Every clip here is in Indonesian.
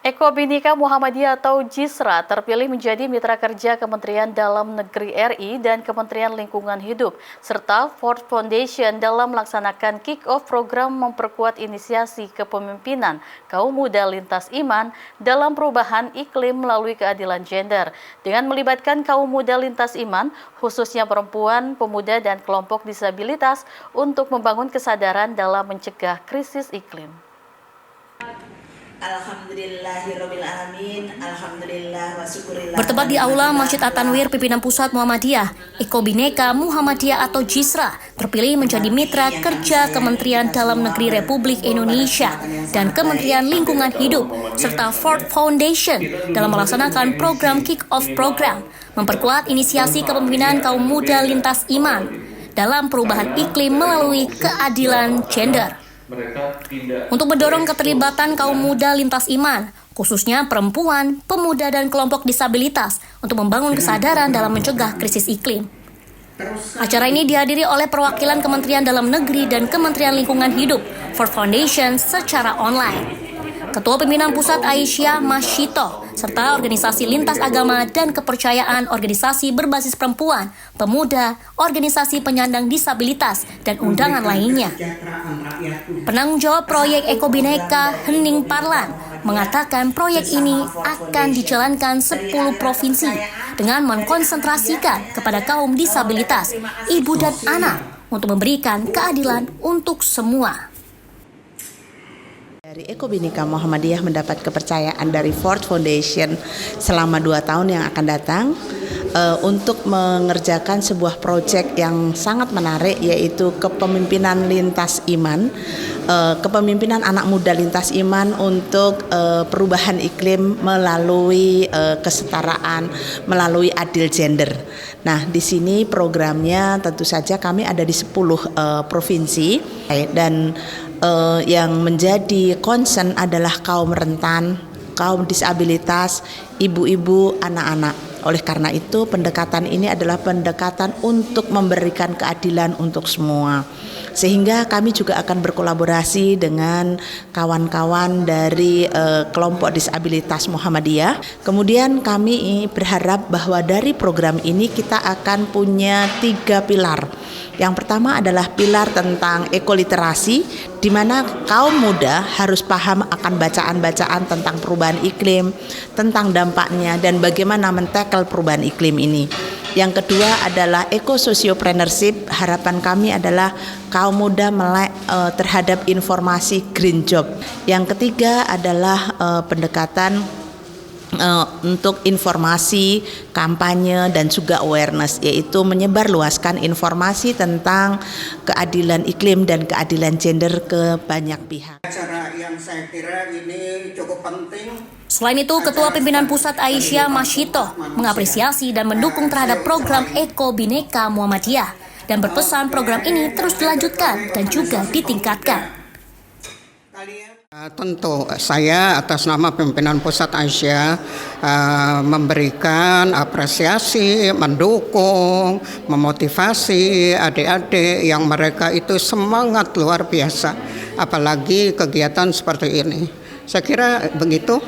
Eko Bhinneka Muhammadiyah atau JISRA terpilih menjadi mitra kerja Kementerian Dalam Negeri RI dan Kementerian Lingkungan Hidup, serta Ford Foundation dalam melaksanakan kick-off program memperkuat inisiasi kepemimpinan kaum muda lintas iman dalam perubahan iklim melalui keadilan gender. Dengan melibatkan kaum muda lintas iman, khususnya perempuan, pemuda, dan kelompok disabilitas untuk membangun kesadaran dalam mencegah krisis iklim. Alhamdulillahirrabbilalamin, alhamdulillah wa syukurillah. Bertempat di Aula Masjid At-Tanwir Pimpinan Pusat Muhammadiyah, Eko Bhinneka Muhammadiyah atau JISRA terpilih menjadi mitra kerja Kementerian Dalam Negeri Republik Indonesia dan Kementerian Lingkungan Hidup serta Ford Foundation dalam melaksanakan program kick-off program memperkuat inisiasi kepemimpinan kaum muda lintas iman dalam perubahan iklim melalui keadilan gender. Untuk mendorong keterlibatan kaum muda lintas iman, khususnya perempuan, pemuda, dan kelompok disabilitas untuk membangun kesadaran dalam mencegah krisis iklim. Acara ini dihadiri oleh perwakilan Kementerian Dalam Negeri dan Kementerian Lingkungan Hidup, Ford Foundation secara online. Ketua Pimpinan Pusat Aisyah Masyito, serta organisasi lintas agama dan kepercayaan organisasi berbasis perempuan, pemuda, organisasi penyandang disabilitas, dan undangan lainnya. Penanggung jawab proyek Eko Bhinneka Hening Parlan mengatakan proyek ini akan dijalankan 10 provinsi dengan mengkonsentrasikan kepada kaum disabilitas, ibu dan anak untuk memberikan keadilan untuk semua. Dari Eko Bhinneka Muhammadiyah mendapat kepercayaan dari Ford Foundation selama 2 tahun yang akan datang untuk mengerjakan sebuah proyek yang sangat menarik, yaitu kepemimpinan lintas iman, kepemimpinan anak muda lintas iman untuk perubahan iklim melalui kesetaraan, melalui adil gender. Nah, di sini programnya tentu saja kami ada di 10 provinsi dan yang menjadi concern adalah kaum rentan, kaum disabilitas, ibu-ibu, anak-anak. Oleh karena itu, pendekatan ini adalah pendekatan untuk memberikan keadilan untuk semua. Sehingga kami juga akan berkolaborasi dengan kawan-kawan dari kelompok disabilitas Muhammadiyah. Kemudian kami berharap bahwa dari program ini kita akan punya 3 pilar. Yang pertama adalah pilar tentang ekoliterasi, di mana kaum muda harus paham akan bacaan-bacaan tentang perubahan iklim, tentang dampaknya, dan bagaimana men-tackle perubahan iklim ini. Yang kedua adalah eco-sociopreneurship. Harapan kami adalah kaum muda melek terhadap informasi green job. Yang ketiga adalah pendekatan untuk informasi, kampanye, dan juga awareness, yaitu menyebarluaskan informasi tentang keadilan iklim dan keadilan gender ke banyak pihak. Acara yang saya kira ini cukup penting. Selain itu, Ketua Pimpinan Pusat Aisyah Masyito mengapresiasi dan mendukung terhadap program Eko Bhinneka Muhammadiyah dan berpesan program ini terus dilanjutkan dan juga ditingkatkan. Tentu saya atas nama Pimpinan Pusat Aisyah memberikan apresiasi, mendukung, memotivasi adik-adik yang mereka itu semangat luar biasa, apalagi kegiatan seperti ini. Saya kira begitu.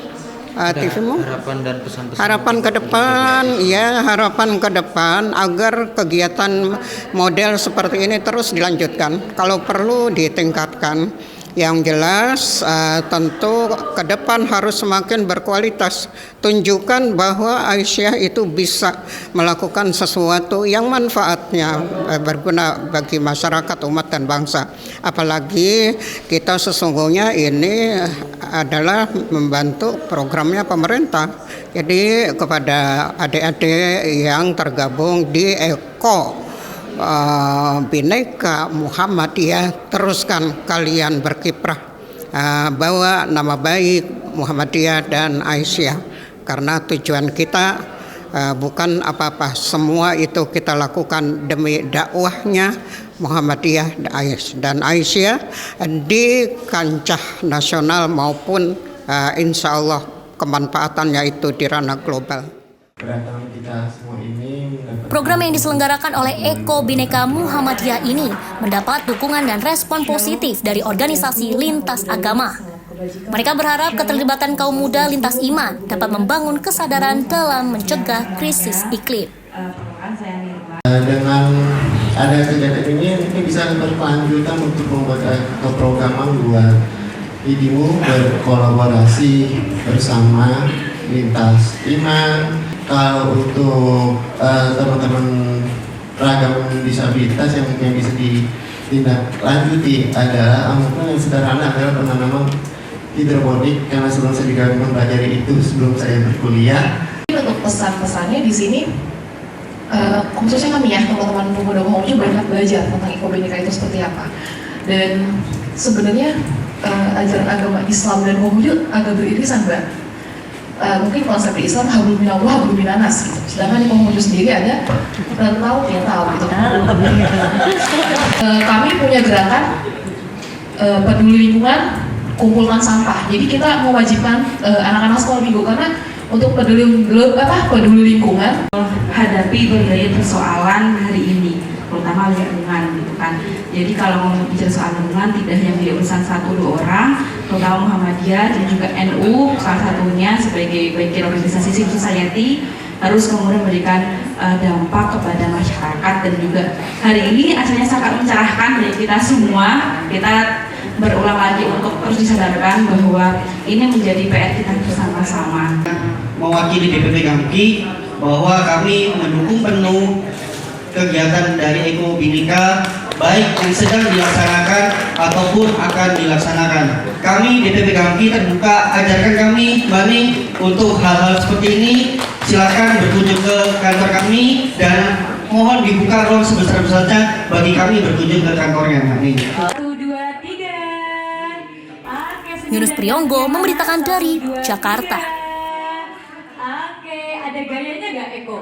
TVmu? Harapan dan pesan-pesan. Harapan ke depan, ya harapan ke depan agar kegiatan model seperti ini terus dilanjutkan. Kalau perlu ditingkatkan. Yang jelas tentu ke depan harus semakin berkualitas. Tunjukkan bahwa Aisyah itu bisa melakukan sesuatu yang manfaatnya berguna bagi masyarakat, umat, dan bangsa. Apalagi kita sesungguhnya ini adalah membantu programnya pemerintah. Jadi kepada adik-adik yang tergabung di Eko Bhinneka Muhammadiyah, teruskan kalian berkiprah, bawa nama baik Muhammadiyah dan Aisyah, karena tujuan kita bukan apa-apa, semua itu kita lakukan demi dakwahnya Muhammadiyah dan Aisyah di kancah nasional maupun insya Allah kemanfaatannya itu di ranah global. Program yang diselenggarakan oleh Eko Bhinneka Muhammadiyah ini mendapat dukungan dan respon positif dari organisasi lintas agama. Mereka berharap keterlibatan kaum muda lintas iman dapat membangun kesadaran dalam mencegah krisis iklim. Dengan ada kegiatan ini bisa berkelanjutan untuk membuat keprograman buat IDIMU berkolaborasi bersama lintas iman. Kalau untuk teman-teman ragam disabilitas yang bisa ditindaklanjuti adalah mungkin yang sederhana adalah penanaman hidroponik, karena sebelum saya juga mempelajari itu sebelum saya berkuliah. Untuk pesan-pesannya di sini khususnya kami ya teman-teman pemuda Mamuju banyak belajar tentang ekobinika itu seperti apa, dan sebenarnya ajaran agama Islam dan Mamuju agak beririsan, Mbak. Mungkin konsep di Islam hablum minallah hablum minanas gitu. Sedangkan di Mamuju sendiri ada rentau gitu. Kami punya gerakan peduli lingkungan, kumpulkan sampah. Jadi kita mewajibkan anak-anak sekolah minggu, karena untuk peduli lingkungan hadapi berbagai persoalan hari ini, terutama lingkungan gitu kan. Jadi kalau mau bicara soal lingkungan tidak hanya menjadi urusan 1-2 orang, terutama Muhammadiyah dan juga NU salah satunya sebagai bagian organisasi civil society harus kemudian memberikan dampak kepada masyarakat. Dan juga hari ini acaranya sangat mencerahkan bagi kita semua. Kita berulang lagi untuk terus disadarkan bahwa ini menjadi PR kita bersama-sama. Mewakili DPP Gamki bahwa kami mendukung penuh kegiatan dari Ekobinika, baik yang sedang dilaksanakan ataupun akan dilaksanakan. Kami DPP Gamki terbuka, ajarkan kami Bani untuk hal-hal seperti ini. Silakan berkunjung ke kantor kami dan mohon dibuka ruang sebesar-besarnya bagi kami berkunjung ke kantornya. Amin. 1, 2, 3. Yunus Priyonggo memberitakan dari Jakarta. Oke, ada gayanya nggak Eko?